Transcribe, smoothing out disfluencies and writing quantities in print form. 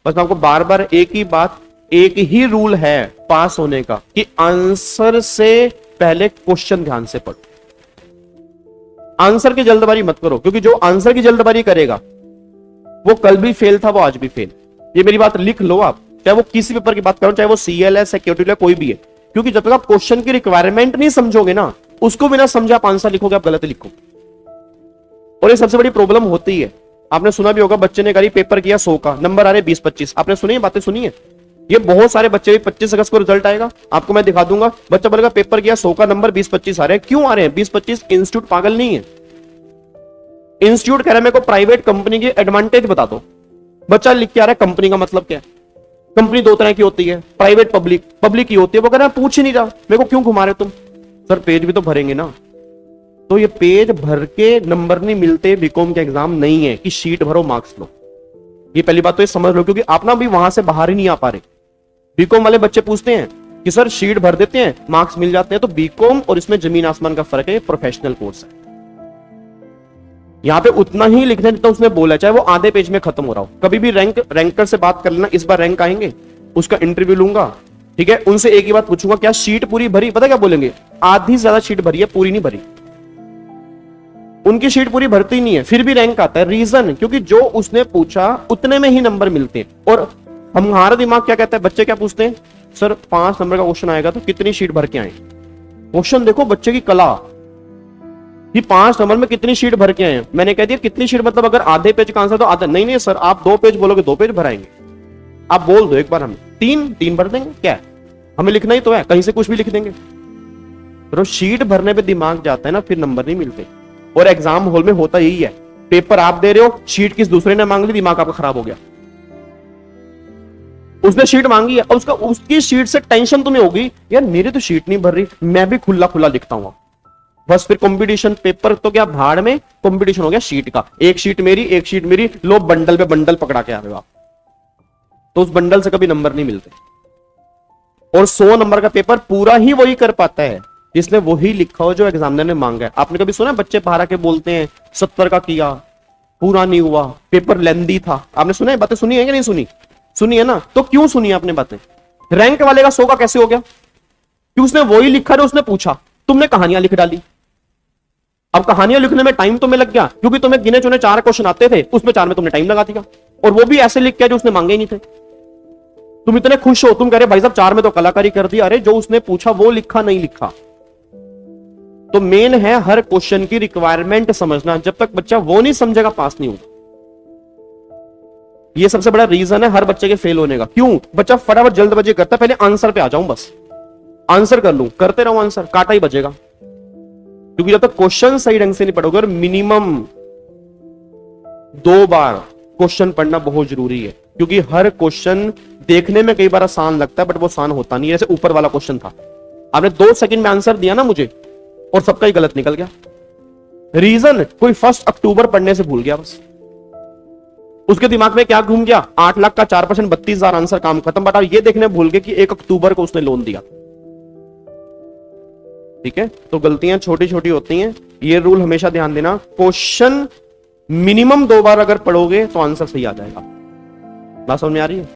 बस मैं आपको बार बार एक ही बात, एक ही रूल है पास होने का कि आंसर से पहले क्वेश्चन ध्यान से पढ़ो। आंसर की जल्दबाजी मत करो, क्योंकि जो आंसर की जल्दबाजी करेगा वो कल भी फेल था, वो आज भी फेल। ये मेरी बात लिख लो आप, चाहे वो किसी पेपर की बात करो, चाहे वो सीएल है, सिक्योरिटी है, कोई भी है। क्योंकि जब तक आप क्वेश्चन की रिक्वायरमेंट नहीं समझोगे ना, उसको बिना समझे आप आंसर लिखोगे, आप गलत लिखोगे। और ये सबसे बड़ी प्रॉब्लम होती है। आपने सुना भी होगा, बच्चे ने करी पेपर किया 100 का, नंबर आ रहे 20-25। आपने सुनी है बातें, सुनी है? ये बहुत सारे बच्चे, 25 अगस्त को रिजल्ट आएगा, आपको मैं दिखा दूंगा। बच्चा बोलेगा पेपर किया 100 का, नंबर 20-25 आ रहे हैं। क्यों आ रहे हैं 20-25? इंस्टीट्यूट पागल नहीं है। इंस्टीट्यूट कह रहा है मेरे को प्राइवेट कंपनी की एडवांटेज बता दो। बच्चा लिख के आ रहा है कंपनी का मतलब क्या है। कंपनी दो तरह की होती है, प्राइवेट पब्लिक। पब्लिक की होती है, वो कह रहा है पूछ ही नहीं रहा, मेरे को क्यों घुमा रहे तुम? सर पेज भी तो भरेंगे ना। तो ये पेज भर के नंबर नहीं मिलते, बीकॉम के एग्जाम नहीं है कि शीट भरो मार्क्स लो। ये पहली बात तो ये समझ लो, क्योंकि आप ना भी वहां से बाहर ही नहीं आ पा रहे। बीकॉम वाले बच्चे पूछते हैं कि सर शीट भर देते हैं मार्क्स मिल जाते हैं, तो बीकॉम और इसमें जमीन आसमान का फर्क है। ये प्रोफेशनल कोर्स है, यहां पे उतना ही लिखना जितना उसने बोला, चाहे वो आधे पेज में खत्म हो रहा हो। कभी भी रैंकर से बात कर लेना, इस बार रैंक आएंगे, उसका इंटरव्यू लूंगा, ठीक है, उनसे एक ही बात पूछूंगा, क्या शीट पूरी भरी? पता क्या बोलेंगे? आधी से ज्यादा शीट भरी है, पूरी नहीं भरी। उनकी शीट पूरी भरती नहीं है, फिर भी रैंक आता है। रीजन, क्योंकि जो उसने पूछा उतने में ही नंबर मिलते हैं। और हमारा दिमाग क्या कहता है, बच्चे क्या पूछते हैं, सर 5 नंबर का क्वेश्चन आएगा तो कितनी शीट भर के आए? क्वेश्चन देखो बच्चे की कला, कि 5 नंबर में कितनी शीट भर के आए। मैंने कह दिया कितनी शीट मतलब अगर आधे पेज का आंसर तो आधा नहीं, नहीं सर आप 2 पेज बोलोगे 2 पेज भराएंगे। आप बोल दो एक बार हमें 3 भर देंगे, क्या है? हमें लिखना ही तो है, कहीं से कुछ भी लिख देंगे। तो शीट भरने पे दिमाग जाता है ना, फिर नंबर नहीं मिलते। और एग्जाम हॉल में होता यही है, पेपर आप दे रहे हो, शीट किस दूसरे ने मांग ली, दिमाग आपका खराब हो गया। उसने शीट मांगी है, और उसकी शीट से टेंशन तुम्हें होगी, यार मेरी तो शीट नहीं भर रही, मैं भी खुला खुला लिखता हूं। बस फिर कंपटीशन, पेपर तो क्या भाड़ में, कंपटीशन हो गया शीट का। एक शीट मेरी, एक शीट मेरी, लो बंडल पे बंडल पकड़ा के आ रहे हो आप। तो उस बंडल से कभी नंबर नहीं मिलते। और 100 नंबर का पेपर पूरा ही वही कर पाता है जिसने वही लिखा हो जो एग्जामिनर ने मांगा है। आपने कभी सुना बच्चे बाहर आके बोलते हैं 70 का किया, पूरा नहीं हुआ, पेपर लेंदी था? आपने सुना है? बातें सुनी है कि नहीं सुनी? सुनी है ना? तो क्यों सुनी आपने बातें? रैंक वाले का 100 का कैसे हो गया? क्योंकि उसने वही लिखा जो उसने पूछा। तुमने कहानियां लिख डाली। अब कहानियां लिखने में टाइम तुम्हें लग गया, क्योंकि तुम्हें गिने चुने 4 क्वेश्चन आते थे, उसमें 4 में तुमने टाइम लगा दिया, और वो भी ऐसे लिख के जो उसने मांगे ही नहीं थे। तुम इतने खुश हो, तुम कह रहे भाई साहब 4 में तो कलाकारी कर दी। अरे जो उसने पूछा वो लिखा नहीं लिखा। तो मेन है हर क्वेश्चन की रिक्वायरमेंट समझना। जब तक बच्चा वो नहीं समझेगा पास नहीं होगा। ये सबसे बड़ा रीजन है हर बच्चे के फेल होने का। क्यों? बच्चा फटाफट जल्दबाजी करता है, पहले आंसर पे आ जाऊं, बस आंसर कर लूं, करते रहो आंसर, काटा ही बचेगा। क्योंकि जब तक क्वेश्चन सही ढंग से नहीं पढ़ोगे, और मिनिमम 2 बार क्वेश्चन पढ़ना बहुत जरूरी है। क्योंकि हर क्वेश्चन देखने में कई बार आसान लगता है, बट वो आसान होता नहीं है। जैसे ऊपर वाला क्वेश्चन था, आपने 2 सेकंड में आंसर दिया ना मुझे, और सबका ही गलत निकल गया। रीजन, कोई 1 अक्टूबर पढ़ने से भूल गया, बस उसके दिमाग में क्या घूम गया, 8 लाख का 4%, 32,000 आंसर, काम खत्म। बट ये देखने भूल गए कि 1 अक्टूबर को उसने लोन दिया। ठीक है, तो गलतियां छोटी छोटी होती हैं, ये रूल हमेशा ध्यान देना। क्वेश्चन मिनिमम 2 बार अगर पढ़ोगे तो आंसर सही आ जाएगा। बात समझ में आ रही है?